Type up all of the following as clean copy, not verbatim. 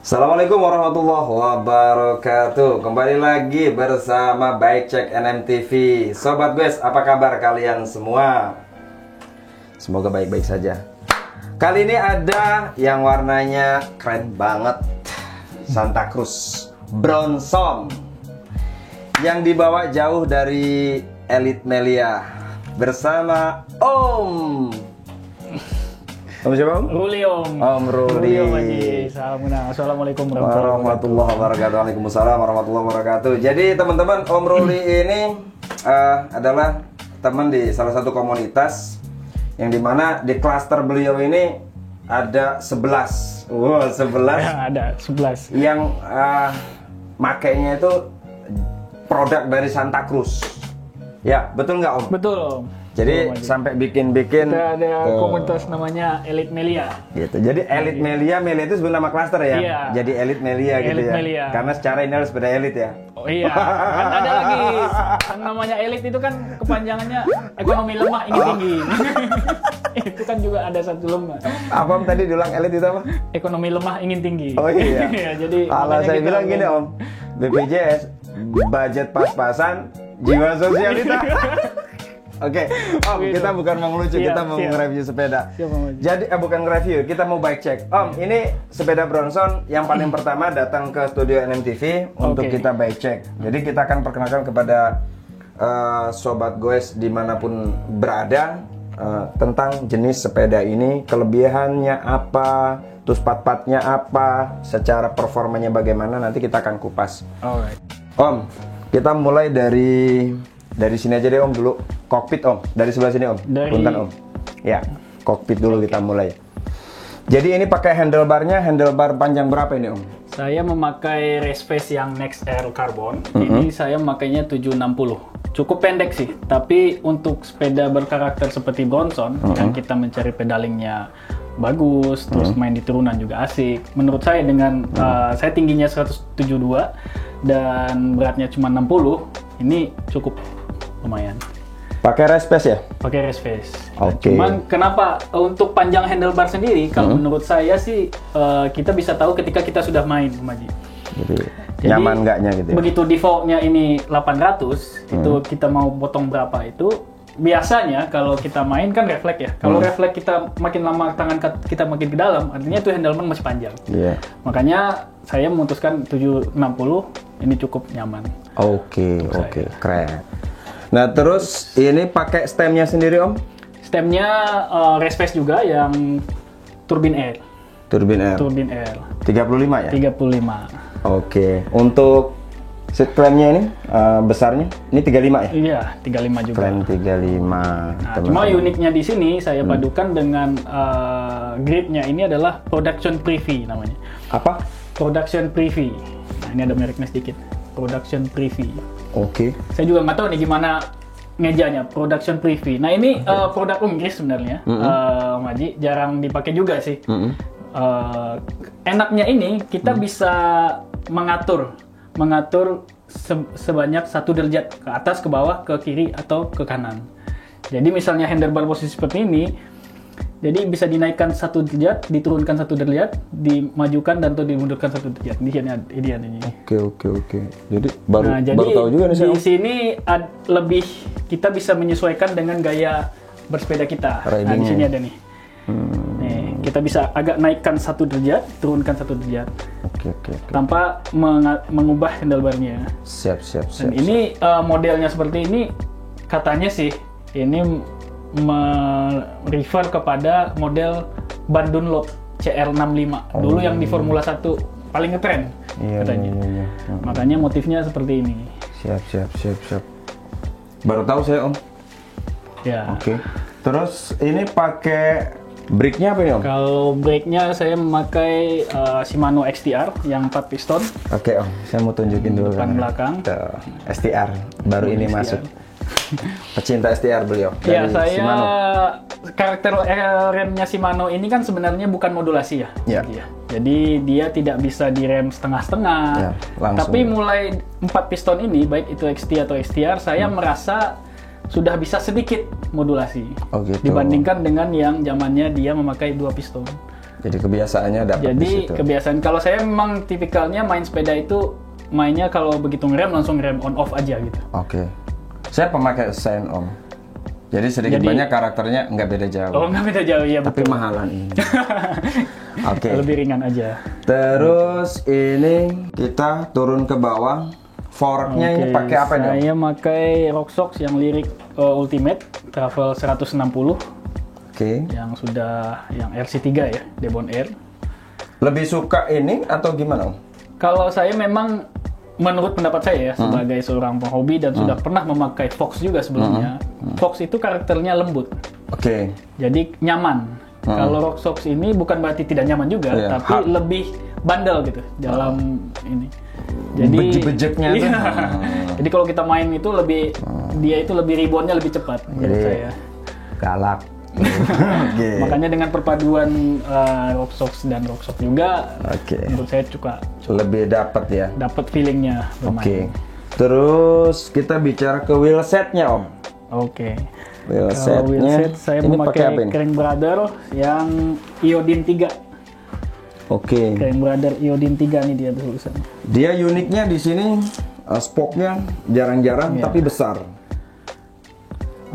Assalamualaikum warahmatullahi wabarakatuh. Kembali lagi bersama Bike Check NMTV. Sobat guys, apa kabar kalian semua? Semoga baik-baik saja. Kali ini ada yang warnanya keren banget, Santa Cruz Bronson, yang dibawa jauh dari Elite Melia bersama Om. Om siapa Om? Ruli Om. Om Ruli. Assalamualaikum warahmatullahi wabarakatuh. Waalaikumsalam warahmatullahi wabarakatuh. Jadi teman-teman, Om Ruli ini adalah teman di salah satu komunitas yang dimana di klaster beliau ini ada 11. Wow, 11. Ya, ada 11. Yang makainya itu produk dari Santa Cruz. Ya, betul nggak Om? Betul Om. Jadi sampai bikin-bikin ada komunitas namanya Elite Melia. Gitu. Jadi Elite Melia itu sebenarnya nama klaster ya. Iya. Jadi Elite Melia gitu Elite ya. Melia. Karena secara ini harus sepeda elit ya. Oh iya. Kan ada lagi yang namanya Elite itu kan kepanjangannya ekonomi lemah ingin tinggi. Itu kan juga ada satu lemah. Apa Om tadi diulang elit itu apa? Ekonomi lemah ingin tinggi. Oh iya. Ya, jadi kalau saya bilang gini Om, BPJS budget pas-pasan, jiwa sosialita. Oke, Om, kita bukan mau ngelucu, kita mau nge-review sepeda. Jadi, bukan nge-review, kita mau bike check. Om, ini sepeda Bronson yang paling pertama datang ke studio NMTV untuk kita bike check. Jadi kita akan perkenalkan kepada sobat goes dimanapun berada tentang jenis sepeda ini, kelebihannya apa, terus part-partnya apa, secara performanya bagaimana, nanti kita akan kupas. Alright. Om, kita mulai dari sini aja deh Om dulu. Kokpit Om, dari sebelah sini Om. Punten Om. Ya, kokpit dulu kita mulai. Jadi ini pakai handlebar panjang berapa ini Om? Saya memakai race face yang Next Air Carbon. Ini saya memakainya 760. Cukup pendek sih, tapi untuk sepeda berkarakter seperti Bronson yang kita mencari pedalingnya bagus, terus main di turunan juga asik. Menurut saya dengan saya tingginya 172 dan beratnya cuma 60, ini cukup lumayan. Pakai race face ya? Pakai race face. Oke. Cuman kenapa untuk panjang handlebar sendiri? Kalau menurut saya sih kita bisa tahu ketika kita sudah main, Maji. Jadi nyaman nggaknya gitu ya? Begitu defaultnya ini 800, itu kita mau potong berapa itu biasanya kalau kita main kan refleks ya. Kalau refleks kita makin lama tangan kita makin ke dalam, artinya itu handlebar masih panjang. Iya. Makanya saya memutuskan 760 ini cukup nyaman. Oke, keren. Nah terus ini pakai stemnya sendiri Om? Stemnya race face juga yang turbin air. Turbin air. 35 ya? 35. Oke. Untuk seat clamp-nya ini besarnya ini 35 ya? Iya, 35 juga. Clamp 35. Nah, cuma uniknya di sini saya padukan dengan gripnya ini adalah Production Privy namanya. Apa? Production Privy. Nah, ini ada mereknya sedikit. Production Privy. Oke. Saya juga nggak tahu nih gimana ngejanya Production Privy. Nah, ini produk Inggris sebenarnya. Maji jarang dipakai juga sih. Enaknya ini kita bisa mengatur sebanyak 1 derajat ke atas, ke bawah, ke kiri atau ke kanan. Jadi misalnya handlebar posisi seperti ini, jadi bisa dinaikkan 1 derajat, diturunkan 1 derajat, dimajukan dan atau dimundurkan 1 derajat. Ini. Oke. Jadi baru tahu juga nih saya. Di sini lebih kita bisa menyesuaikan dengan gaya bersepeda kita. Nah, di sini ada nih. Nih, kita bisa agak naikkan 1 derajat, turunkan 1 derajat. Oke. Tanpa mengubah handlebarnya. Siap. Dan ini modelnya seperti ini, katanya sih ini refer kepada model ban Dunlop CR65 dulu yang di Formula 1 paling ngetren katanya. Iya. Makanya motifnya seperti ini. Siap. Baru tahu saya Om. Ya. Oke. Terus ini pakai brake-nya apa ya Om? Kalau brake-nya saya memakai Shimano XTR yang 4 piston. Oke Om, saya mau tunjukin dulu depan belakang. Tuh, STR baru ini STR. Masuk. Pecinta STR beliau. Ya, saya Shimano. Karakter remnya Shimano ini kan sebenarnya bukan modulasi ya. Jadi dia tidak bisa direm setengah-setengah. Ya, tapi mulai 4 piston ini, baik itu XT atau XTR, saya merasa sudah bisa sedikit modulasi. Dibandingkan dengan yang zamannya dia memakai 2 piston. Jadi kebiasaannya dapat di situ. Kebiasaan kalau saya memang tipikalnya main sepeda itu mainnya kalau begitu ngerem langsung rem on off aja gitu. Oke. Saya pemakai sign on. Jadi sedikit banyak karakternya nggak beda jauh. Oh, nggak beda jauh ya. Tapi betul. mahalan ini. Oke. Lebih ringan aja. Terus ini kita turun ke bawah. Forknya ini pakai apa nih? Saya pakai Rocksox yang Lyric Ultimate Travel 160. Oke. Yang RC3 ya, Devon Air. Lebih suka ini atau gimana, Om? Kalau saya memang menurut pendapat saya ya, sebagai seorang penghobi dan sudah pernah memakai Fox juga sebelumnya, Fox itu karakternya lembut. Oke. Jadi nyaman. Kalau Rocksox ini bukan berarti tidak nyaman juga, tapi lebih bandel gitu dalam ini. Jadi bejek-bejeknya tuh. Iya. Jadi kalau kita main itu dia itu lebih reboundnya lebih cepat menurut saya. Galak. Makanya dengan perpaduan Rocksox dan Rocksox juga, menurut saya juga lebih dapat ya. Dapat feelingnya bermain. Terus kita bicara ke wheel setnya, Om. Wheel setnya saya memakai Crank Brother yang Iodine 3. Crank Brother Iodine 3 nih dia tulisannya. Dia uniknya di sini spoke-nya jarang-jarang tapi besar.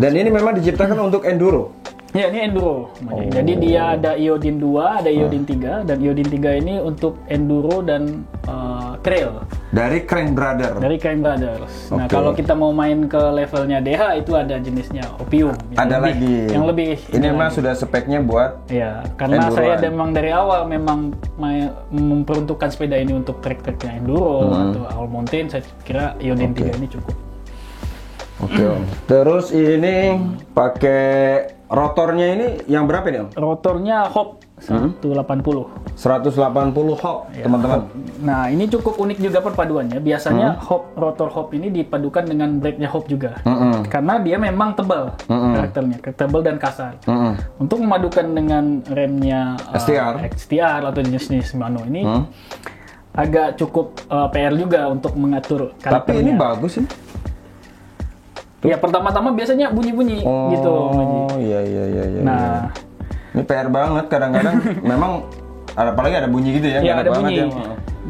Dan ini memang diciptakan untuk enduro. Ya, ini enduro. Jadi dia ada Iodine 2, ada Iodine 3, dan Iodine 3 ini untuk enduro dan trail. Dari Crank Brothers. Nah, kalau kita mau main ke levelnya DH itu ada jenisnya Opium. Yang lebih. Ini memang sudah speknya buat. Ya, karena saya memang dari awal memang memperuntukkan sepeda ini untuk trek-treknya enduro atau all mountain. Saya kira Iodine 3 ini cukup. Om. Terus ini pakai rotornya ini yang berapa nih, Om? Rotornya Hop 180. 180 Hop, teman-teman. Nah, ini cukup unik juga perpaduannya. Biasanya rotor Hop ini dipadukan dengan brake-nya Hop juga. Karena dia memang tebal karakternya, tebal dan kasar. Untuk memadukan dengan remnya XTR atau jenis Shimano ini agak cukup PR juga untuk mengatur karakternya. Tapi ini bagus sih. Ya, pertama-tama biasanya bunyi-bunyi gitu. Iya. Nah, ini PR banget kadang-kadang. Memang apalagi ada bunyi gitu ya. Iya, ada bunyi.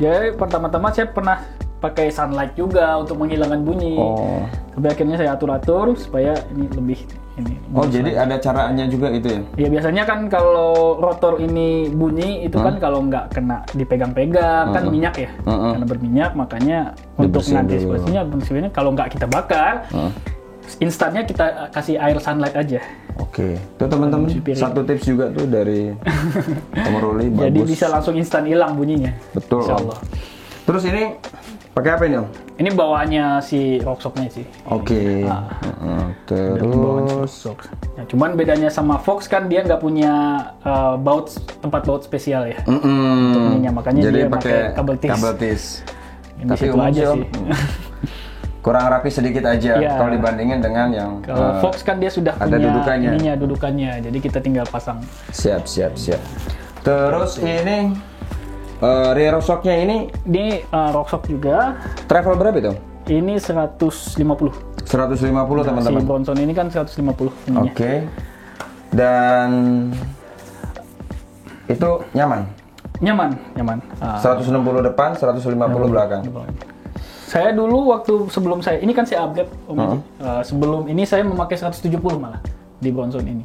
Jadi pertama-tama saya pernah pakai sunlight juga untuk menghilangkan bunyi. Tapi akhirnya saya atur-atur supaya ini lebih ini. Jadi ada caranya juga itu ya? Ya, biasanya kan kalau rotor ini bunyi itu kan kalau nggak kena dipegang-pegang kan minyak ya. Karena berminyak makanya untuk mengantisipasinya kalau nggak kita bakar, instannya kita kasih air sunlight aja. Tuh teman-teman, satu tips juga tuh dari Om Ruli, bagus. Jadi bisa langsung instan hilang bunyinya. Betul, Om. Terus ini pakai apa ini, Om? Ini bawaannya si Rocksox-nya sih. Terus nah, cuman bedanya sama Fox kan dia nggak punya tempat baut spesial ya. Untuk ininya, makanya jadi dia pakai kabel tis. Tapi aja sih. Kurang rapi sedikit aja kalau dibandingin dengan yang kalau Fox kan dia sudah ada punya dudukannya, jadi kita tinggal pasang. Siap. Terus ini rear shock-nya ini Rocksox juga. Travel berapa itu? Ini 150. 150 teman-teman. Si Bronson ini kan 150 ininya. Dan itu nyaman. 160 depan, 150 belakang. Saya dulu waktu sebelum ini kan saya upgrade sebelum ini saya memakai 170 malah di Bronson ini.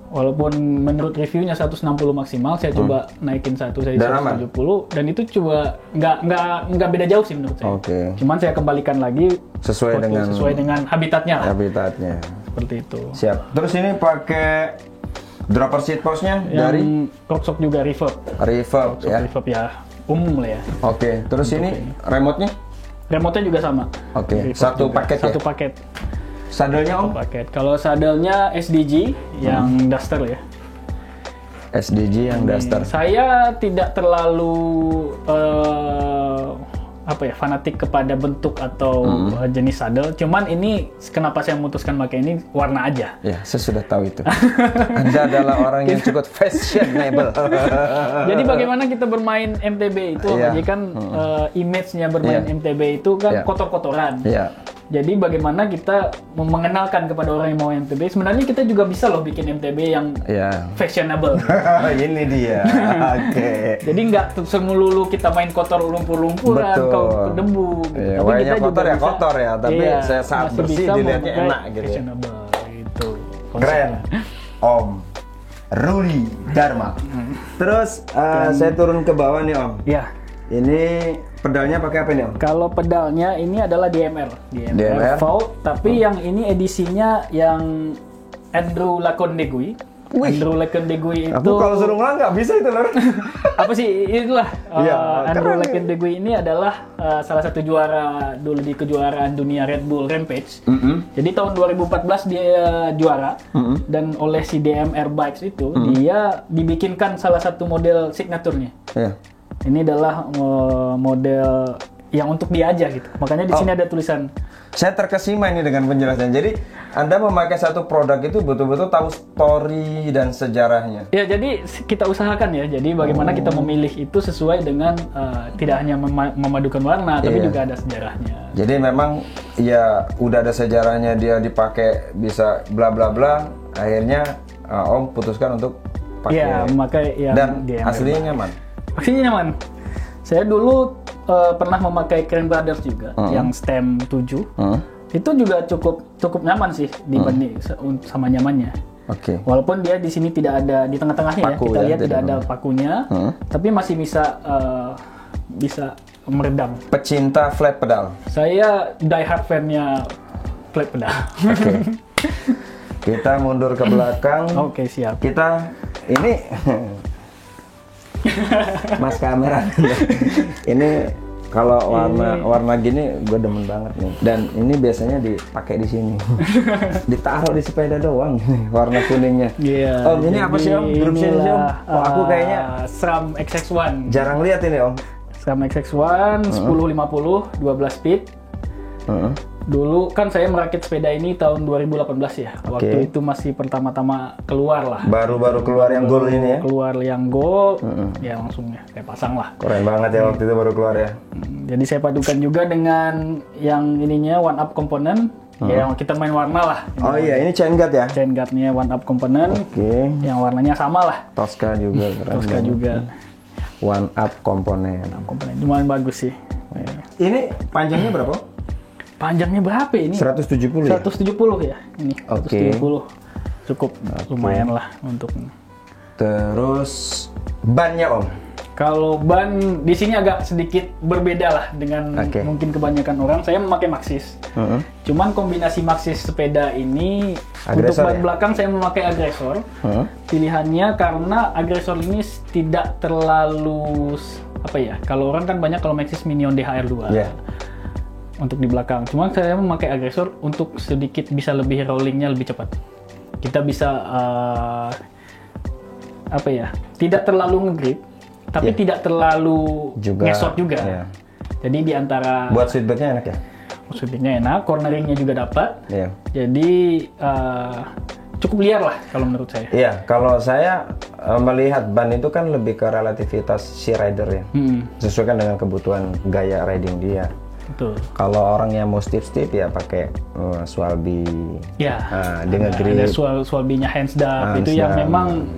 Walaupun menurut reviewnya 160 maksimal, saya coba naikin saya 170 dan itu coba nggak beda jauh sih menurut saya. Cuman saya kembalikan lagi sesuai dengan habitatnya. Seperti itu. Siap. Terus ini pakai dropper seat post-nya dari Rocksox juga reverb ya. Umum lah ya. Terus ini remote-nya? Remote-nya juga sama. Satu paket. Sadelnya, Om? Kalau sadelnya SDG yang Duster ya. SDG yang Duster. Saya tidak terlalu fanatik kepada bentuk atau jenis sadel. Cuman ini kenapa saya memutuskan pakai ini warna aja. Ya, saya sudah tahu itu. Anda adalah orang yang cukup fashionable. Jadi bagaimana kita bermain MTB itu, kan image-nya bermain MTB itu kan kotor-kotoran. Jadi bagaimana kita mengenalkan kepada orang yang mau MTB, sebenarnya kita juga bisa loh bikin MTB yang fashionable. Ini dia. Oke. Jadi nggak semelulu kita main kotor lumpur-lumpuran, kau debu. Iya, tapi kita kotor juga ya bisa, kotor ya, tapi saya saat bersih dilihatnya enak gitu. Fashionable gitu. Keren. Om Ruli Dharma. Terus saya turun ke bawah nih Om. Iya. Ini pedalnya pakai apa nih Om? Kalau pedalnya ini adalah DMR Vault, tapi yang ini edisinya yang Andrew Lacondegui. Andrew Lacondegui itu. Aku kalau suruh ngulang nggak bisa itu loh. Apa sih itulah? Andrew Lacondegui ini adalah salah satu juara dulu di kejuaraan dunia Red Bull Rampage. Jadi tahun 2014 dia juara dan oleh si DMR Bikes itu dia dibikinkan salah satu model signaturnya. Ini adalah model yang untuk dia aja gitu. Makanya di sini ada tulisan. Saya terkesima ini dengan penjelasan. Jadi Anda memakai satu produk itu betul-betul tahu story dan sejarahnya. Ya, jadi kita usahakan ya. Jadi bagaimana kita memilih itu sesuai dengan tidak hanya memadukan warna, tapi juga ada sejarahnya. Jadi memang ya udah ada sejarahnya, dia dipakai bisa bla bla bla. Akhirnya Om putuskan untuk pakai. Iya, memakai yang dan DMR aslinya nyaman. Aslinya nyaman. Saya dulu pernah memakai Crane Brothers juga, yang stem 7. Itu juga cukup nyaman sih dibanding sama nyamannya. Oke. Walaupun dia di sini tidak ada di tengah-tengahnya ya, kita lihat tidak ada pakunya, tapi masih bisa meredam. Pecinta flat pedal. Saya diehard fan-nya flat pedal. Oke. Kita mundur ke belakang. Oke, siap. Kita ini Mas kamera. Ini kalau warna gini gue demen banget nih. Dan ini biasanya dipakai di sini. Ditaruh di sepeda doang warna kuningnya. Om, ini apa sih Om? Grup sini Om? Oh, aku kayaknya SRAM XX1. Jarang lihat ini Om. SRAM XX1 1050 12 speed. Dulu kan saya merakit sepeda ini tahun 2018 ya. Waktu itu masih pertama-tama keluar lah. Baru-baru keluar yang gold ini ya? Keluar yang gold, ya langsung ya saya pasang lah. Keren banget ya waktu itu baru keluar ya. Jadi saya padukan juga dengan yang ininya one up component. Ya, yang kita main warna lah. Oh iya, ini chain guard ya? Chain guardnya one up component. Yang warnanya sama lah. Tosca juga. Tosca juga. One up komponen. Lumayan bagus sih. Ini panjangnya berapa? Panjangnya berapa ini? 170 ya? 170 ya ini. 170. Cukup lumayan lah untuk. Terus bannya Om? Kalau ban di sini agak sedikit berbeda lah dengan mungkin kebanyakan orang. Saya memakai Maxxis. Cuman kombinasi Maxxis sepeda ini untuk ban belakang saya memakai Aggressor. Pilihannya karena Aggressor ini tidak terlalu apa ya? Kalau orang kan banyak kalau Maxxis Minion DHR2. Untuk di belakang. Cuma saya memakai Aggressor untuk sedikit bisa lebih rollingnya lebih cepat. Kita bisa apa ya? Tidak terlalu ngegrip, tapi tidak terlalu ngesot juga. Jadi di antara buat seatbacknya enak ya? Seatbacknya enak, corneringnya juga dapat. Jadi cukup liar lah kalau menurut saya. Iya, kalau saya melihat ban itu kan lebih ke relativitas si rider ya. Sesuaikan dengan kebutuhan gaya riding dia. Betul. Kalau orang yang mau steep ya pakai Swalby. Ya. Dia nge-grip. Ada Swalby-nya hands down. Itu yang memang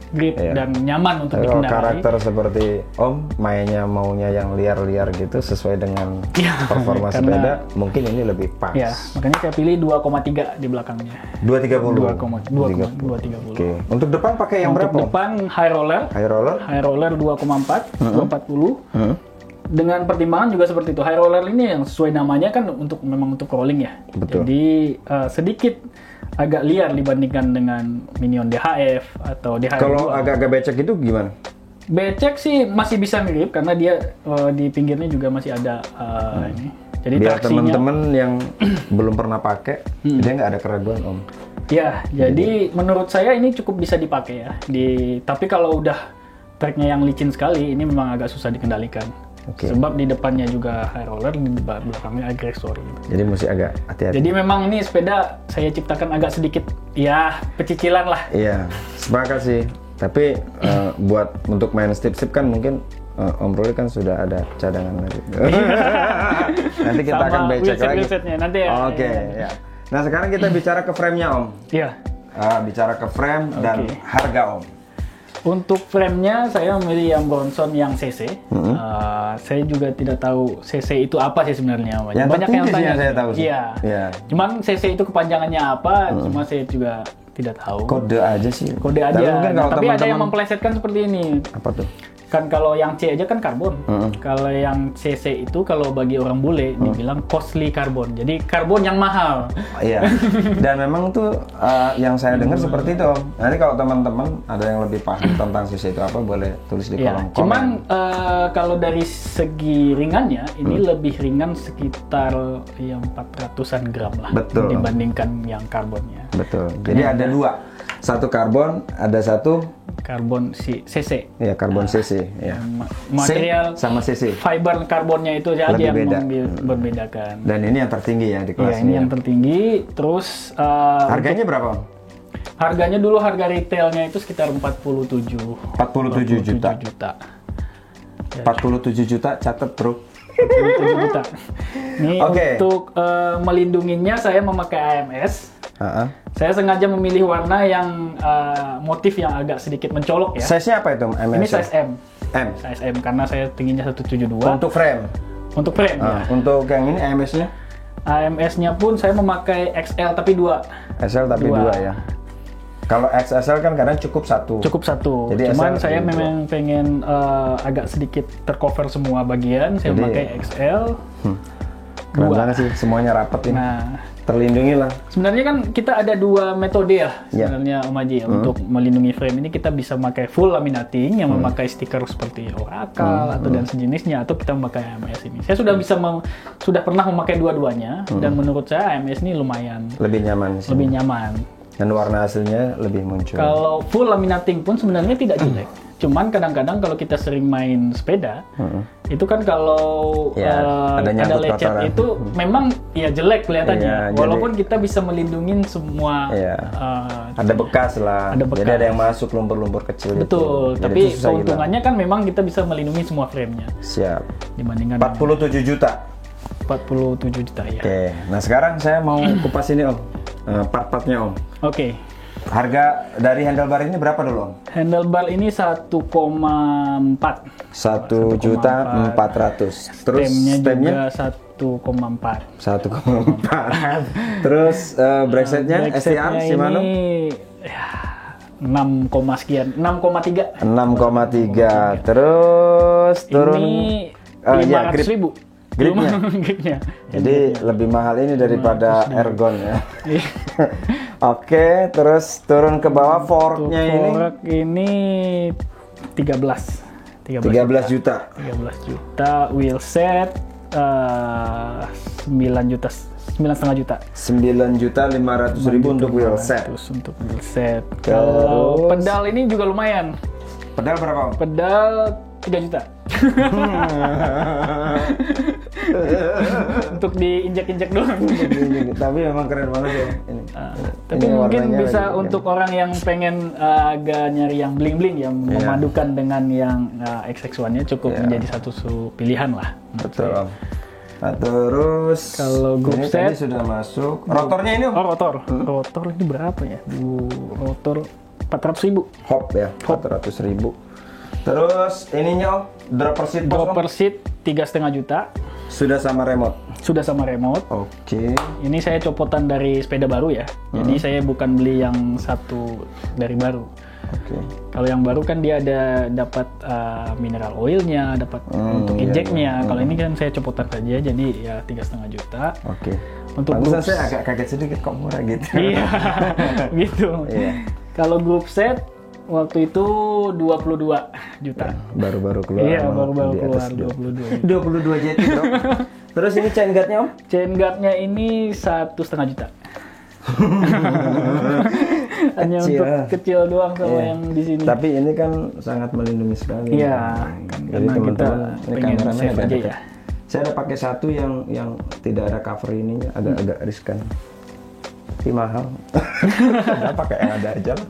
grip dan nyaman untuk dikendarai. Karakter seperti Om mainnya maunya yang liar-liar gitu sesuai dengan performa sepeda, mungkin ini lebih pas. Ya, makanya saya pilih 2,3 di belakangnya. 230. 2,30. Oke. Untuk depan pakai yang berapa? Untuk depan high roller. High roller 2,4, 240. Dengan pertimbangan juga seperti itu. High roller ini yang sesuai namanya kan memang untuk rolling ya. Betul. Jadi sedikit agak liar dibandingkan dengan Minion DHF atau DHF. Kalau agak-agak becek itu gimana? Becek sih masih bisa mirip karena dia di pinggirnya juga masih ada ini. Jadi biar traksinya, teman-teman yang belum pernah pakai, dia nggak ada keraguan Om. Ya, jadi menurut saya ini cukup bisa dipakai ya. Tapi kalau udah tracknya yang licin sekali, ini memang agak susah dikendalikan. Sebab di depannya juga high roller, di belakangnya aggressor gitu. Jadi mesti agak hati-hati. Jadi memang ini sepeda saya ciptakan agak sedikit ya pecicilan lah. Iya, sepakat sih. Tapi buat untuk main steep-steep kan mungkin Om Ruli kan sudah ada cadangan lagi. Nanti kita akan becek lagi. Nanti ya. Oke, ya. Nah sekarang kita bicara ke frame-nya Om. Iya. Bicara ke frame dan harga Om. Untuk frame-nya saya memilih yang Bronson yang CC. Saya juga tidak tahu CC itu apa sih sebenarnya. Banyak yang tanya. Saya tahu sih. Iya. Ya. Cuman CC itu kepanjangannya apa? Cuma saya juga tidak tahu. Kode aja sih. Kode aja. Tapi ada yang memplesetkan seperti ini. Apa tuh? Kan kalau yang C aja kan karbon. Kalau yang CC itu kalau bagi orang bule dibilang costly karbon. Jadi karbon yang mahal. Iya. Dan memang tuh yang saya dengar seperti itu. Nanti kalau teman-teman ada yang lebih paham tentang CC itu apa boleh tulis di kolom komen. Cuman kalau dari segi ringannya ini lebih ringan sekitar yang 400-an gram lah. Betul. Dibandingkan yang karbonnya. Betul. Jadi ada dua. Satu karbon, ada satu karbon CC. Ya, karbon CC. Ya. Material C sama CC. Fiber karbonnya itu aja yang membedakan. Dan ini yang tertinggi ya di kelas ini. Yang tertinggi. Terus harganya berapa? Harganya dulu harga retailnya itu sekitar 47 juta. 47 juta, catat bro. 47 juta. Ini untuk melindunginya saya memakai AMS. Saya sengaja memilih warna yang motif yang agak sedikit mencolok ya. Size-nya apa itu? Ini size M. Size M karena saya tingginya 172. Untuk frame? Untuk frame ya. Untuk yang ini AMS-nya? AMS-nya pun saya memakai XL tapi 2. XL tapi 2 ya. Kalau XSL kan kadang cukup satu. Cukup satu. Jadi cuman saya memang pengen agak sedikit tercover semua bagian. Saya memakai XL. Keren banget sih, semuanya rapat ini. Nah, terlindungi lah. Sebenarnya kan kita ada dua metode ya sebenarnya Om Haji untuk melindungi frame ini. Kita bisa memakai full laminating yang memakai stiker seperti Oracle atau dan sejenisnya, atau kita memakai AMS ini. Saya sudah sudah pernah memakai dua-duanya dan menurut saya AMS ini lumayan lebih nyaman sih. Lebih nyaman. Dan warna hasilnya lebih muncul. Kalau full laminating pun sebenarnya tidak jelek. Cuman kadang-kadang kalau kita sering main sepeda, itu kan kalau ada lecet itu memang ya jelek kelihatannya. Walaupun kita bisa melindungi semua. Ada bekas lah. Jadi ada yang masuk lumpur-lumpur kecil. Betul. Itu. Tapi keuntungannya kan memang kita bisa melindungi semua frame-nya. Siap. Dibandingkan 47 juta. 47 juta ya. Oke. Nah sekarang saya mau kupas ini Om. Part-partnya Om. Oke. Harga dari handlebar ini berapa dulu Om? Handlebar ini 1,4. 1.400.000. Terus stemnya 1,4. 1,4. Terus bracetnya STR Shimano? Ini 6, sekian. 6,3. 6,3. Terus turun ini 500.000. Gripnya. Jadi lebih mahal ini daripada Ergon ya. Oke, terus turun ke bawah forknya ini. Fork ini 13 juta. 13 juta. Wheel set 9,5 juta. 9.500.000 untuk wheel set. Untuk wheel set. Kalau pedal ini juga lumayan. Pedal berapa? Pedal 3 juta. Untuk diinjak-injak doang. Tapi memang keren banget ya ini. Tapi ini mungkin bisa untuk orang yang pengen agak nyari yang bling-bling yang memadukan dengan yang XX1-nya cukup menjadi satu pilihan lah. Betul. Nah, terus kalau group set tadi sudah masuk. Rotornya ini? Rotor ini berapa ya? Rotor 400.000. Hop ya, 400.000. Terus ininya Om, dropper seat. Dropper seat 3,5 juta. Sudah sama remote. Oke. Ini saya copotan dari sepeda baru ya. Jadi saya bukan beli yang satu dari baru. Oke. Kalau yang baru kan dia ada dapat mineral oilnya, dapat untuk injeknya. Kalau ini kan saya copotan saja, jadi ya 3,5 juta. Oke. Untuk group saya agak kaget sedikit kok murah gitu. Iya, gitu. Kalau group set waktu itu 22 juta. Baru-baru keluar. Iya, baru-baru keluar 22 JT bro. Terus ini chain guard-nya Om? Chain guard-nya ini 1,5 juta. Hanya untuk kecil doang sama yang di sini. Tapi ini kan sangat melindungi sekali. Iya, karena kita pengen save aja ya. Saya ada pakai satu yang tidak ada cover ininya, agak riskan. Tapi mahal. Nggak pakai yang ada aja lah.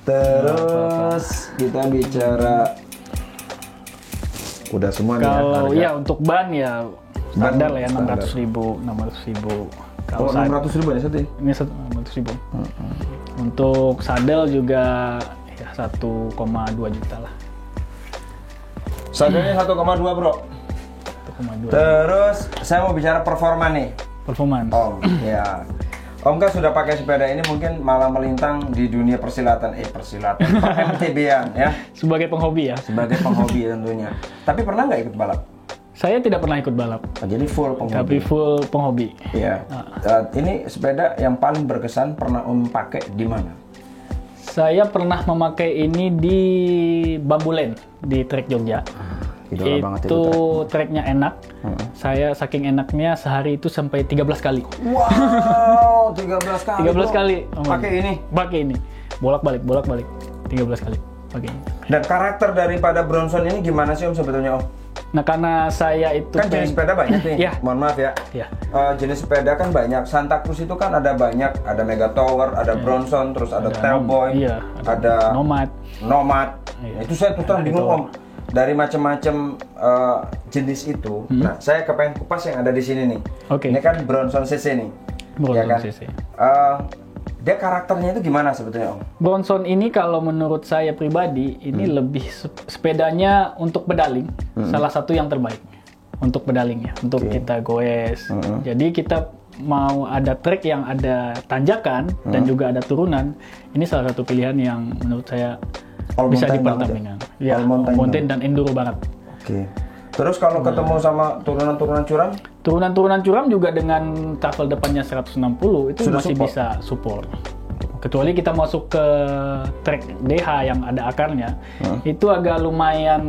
Terus kita bicara Udah semua nih Kalau harga. ya untuk ban ya standar lah ya, standar. 600.000. Oh, 600.000 ya satu? Ini 600.000. Untuk sadel juga ya 1,2 juta lah. Sadelnya 1,2 bro. 1,2. Terus saya mau bicara performa nih. Performance. Om, ya. Om kan sudah pakai sepeda ini mungkin malah melintang di dunia persilatan, MTB-an ya. Sebagai penghobi ya. Sebagai penghobi tentunya. Tapi pernah nggak ikut balap? Saya tidak pernah ikut balap, Oh, jadi full penghobi. tapi full penghobi. Iya. Ini sepeda yang paling berkesan pernah Om pakai di mana? Saya pernah memakai ini di Bambulen di trek Jogja. Idola banget Itu itu treknya enak. Saya saking enaknya sehari itu sampai 13 kali. Wow, 13 kali. 13 kali. Pakai ini. Pakai ini. Bolak-balik. 13 kali pakai ini. Dan karakter daripada Bronson ini gimana sih Om sebetulnya Om? Nah, karena saya itu Kan jenis sepeda banyak nih. Ya. Mohon maaf ya. Ya. Jenis sepeda kan banyak. Santa Cruz itu kan ada banyak. Ada Mega Tower, ada Bronson, terus ada Tailboy, Iya, ada Nomad. Iya. Itu saya tuh terang bingung Om. Dari macam-macam jenis itu. Nah, saya kepengen kupas yang ada di sini nih. Oke. Ini kan Bronson CC nih. Bronson ya kan? CC. Dia karakternya itu gimana sebetulnya Om? Bronson ini kalau menurut saya pribadi ini lebih sepedanya untuk pedaling, salah satu yang terbaik untuk pedalingnya, untuk kita goes. Jadi kita mau ada trek yang ada tanjakan dan juga ada turunan, ini salah satu pilihan yang menurut saya All bisa mountain dipertandingkan. Ya, All mountain mountain dan enduro banget. Oke. Terus kalau ketemu sama turunan-turunan curam? Turunan-turunan curam juga dengan travel depannya 160 itu Sudah masih support? bisa support. Kecuali kita masuk ke trek DH yang ada akarnya, itu agak lumayan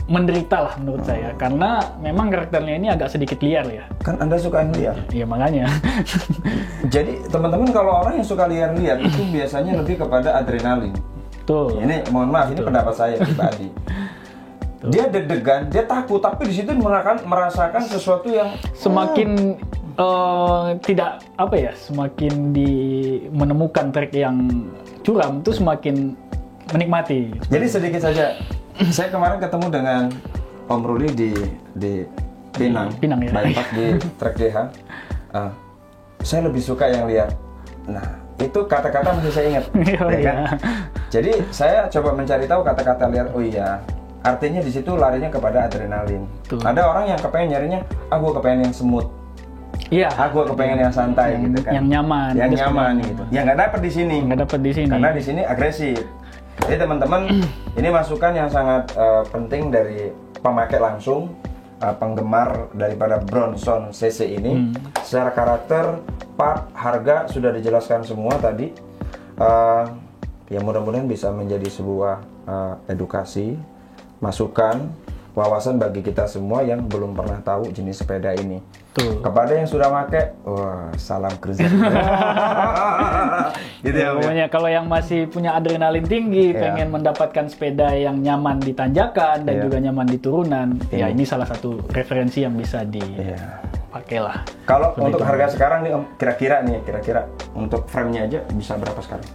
menderita lah menurut saya. Karena memang karakternya ini agak sedikit liar ya. Kan Anda suka yang liar. Iya makanya. Jadi teman-teman kalau orang yang suka liar-liar itu biasanya lebih kepada adrenalin. Tuh. Ini mohon maaf, ini pendapat saya pribadi. Dia deg-degan, dia takut, tapi di situ merasakan sesuatu yang Semakin tidak apa ya, semakin menemukan trek yang curam itu semakin menikmati. Jadi sedikit saja, saya kemarin ketemu dengan Om Ruli di Pinang, Pinang, ya. bypass di trek DH. Saya lebih suka yang liar. Nah, itu kata-kata masih saya ingat, Oh, ya kan? iya. Jadi saya coba mencari tahu kata-kata liar. Oh iya, artinya di situ larinya kepada adrenalin. Tuh. Ada orang yang kepengen nyarinya, gue kepengen yang smooth, Iya. gue kepengen yang santai gitu kan, yang nyaman. yang Itu nyaman sebenarnya. gitu. Yang nggak dapet di sini. Nggak dapat di sini. Karena di sini agresif. Jadi teman-teman, ini masukan yang sangat penting dari pemakai langsung, penggemar daripada Bronson CC ini. Secara karakter, part, harga sudah dijelaskan semua tadi. Ya mudah-mudahan bisa menjadi sebuah edukasi, masukan, wawasan bagi kita semua yang belum pernah tahu jenis sepeda ini. Tuh. Kepada yang sudah pakai, wah salam cruiser. Gitu ya, Om, ya? Pokoknya kalau yang masih punya adrenalin tinggi, Iya. pengen mendapatkan sepeda yang nyaman di tanjakan dan Iya. juga nyaman di turunan, ya ini salah satu referensi yang bisa Iya. dipakai lah. Kalau Seperti untuk itu. harga sekarang nih Om, kira-kira untuk frame-nya aja bisa berapa sekarang?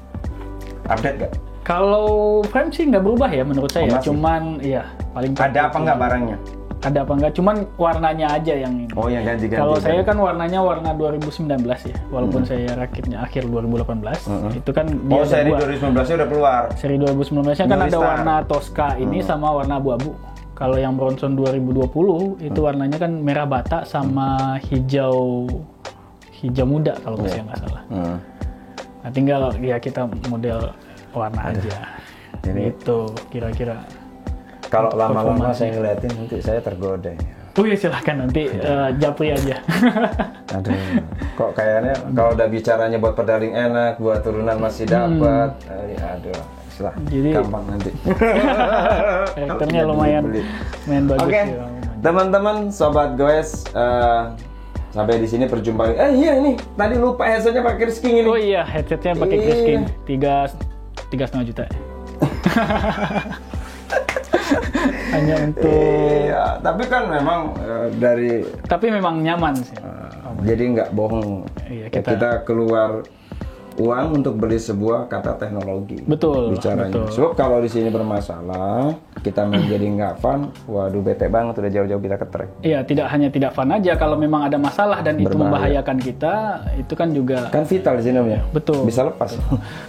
Update nggak? Kalau frame sih nggak berubah ya menurut saya, masih? cuman iya paling Ada apa nggak barangnya? Ada apa nggak? Cuman warnanya aja yang ini. Oh, yang ganti-ganti. Kalau saya kan warnanya warna 2019 ya, walaupun saya rakitnya akhir 2018, itu kan dia Oh, ada seri dua. 2019 udah keluar. Seri 2019-nya kan New ada Star. warna Tosca ini sama warna abu-abu. Kalau yang Bronson 2020 itu warnanya kan merah bata sama hijau muda kalau saya nggak salah. Nah, tinggal ya kita model warna aja. Ini- Itu kira-kira. Kalau lama-lama performance. saya ngeliatin nanti saya tergoda. Oh ya silahkan nanti japri aja. Aduh, kok kayaknya kalau udah bicaranya buat pedaling enak, buat turunan masih dapat. Aduh, istilah Jadi- gampang nanti. Karakternya Jadi lumayan beli. main bagus Oke, ya. teman-teman, sobat goes, sampai di sini perjumpaan. Iya ini, tadi lupa headsetnya pakai Risking ini. Oh iya, headsetnya pakai Iya. Criskin 3,5 juta. Hanya untuk, Iya, tapi kan memang dari tapi memang nyaman sih. jadi nggak bohong. Iya, Ya, kita keluar uang untuk beli sebuah kata teknologi. Betul. Bicaranya. Betul. Sebab kalau di sini bermasalah, kita menjadi nggak fun, waduh bete banget udah jauh-jauh kita ke track. Iya, tidak fun aja. Kalau memang ada masalah dan itu membahayakan kita, itu kan juga kan vital di sini ya. Betul. Bisa lepas.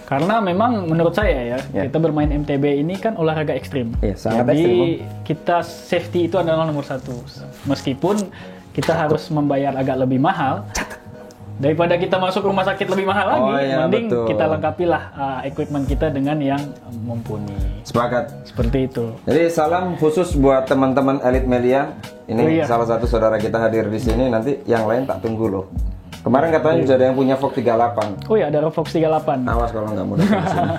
Karena memang menurut saya ya, kita bermain MTB ini kan olahraga ekstrim. Iya, sangat Jadi ekstrim. kita safety itu adalah nomor satu. Meskipun kita harus membayar agak lebih mahal. Daripada kita masuk rumah sakit lebih mahal lagi, mending betul. kita lengkapilah equipment kita dengan yang mumpuni. Sepakat. Seperti itu. Jadi salam khusus buat teman-teman Elite Media. Ini salah satu saudara kita hadir di sini. Nanti yang lain tak tunggu loh. Kemarin katanya juga ada yang punya Fox 38. Oh iya, ada Fox 38. Awas kalau nggak mudah di sini.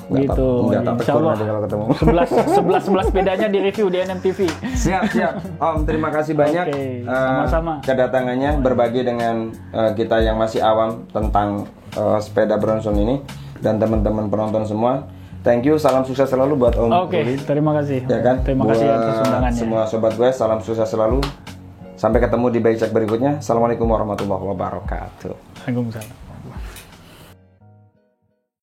Gitu. Insya Allah kalau ketemu. 11 sepedanya di review di NMTV. Siap. Om, terima kasih banyak. Sama-sama. Kedatangannya berbagi dengan kita yang masih awam tentang sepeda Bronson ini dan teman-teman penonton semua. Thank you, salam sukses selalu buat Om. Oke, terima kasih. Ya kan? Terima kasih atas undangannya. Semua sobat gue, salam sukses selalu. Sampai ketemu di Bike Check berikutnya. Assalamualaikum warahmatullahi wabarakatuh. Waalaikumsalam.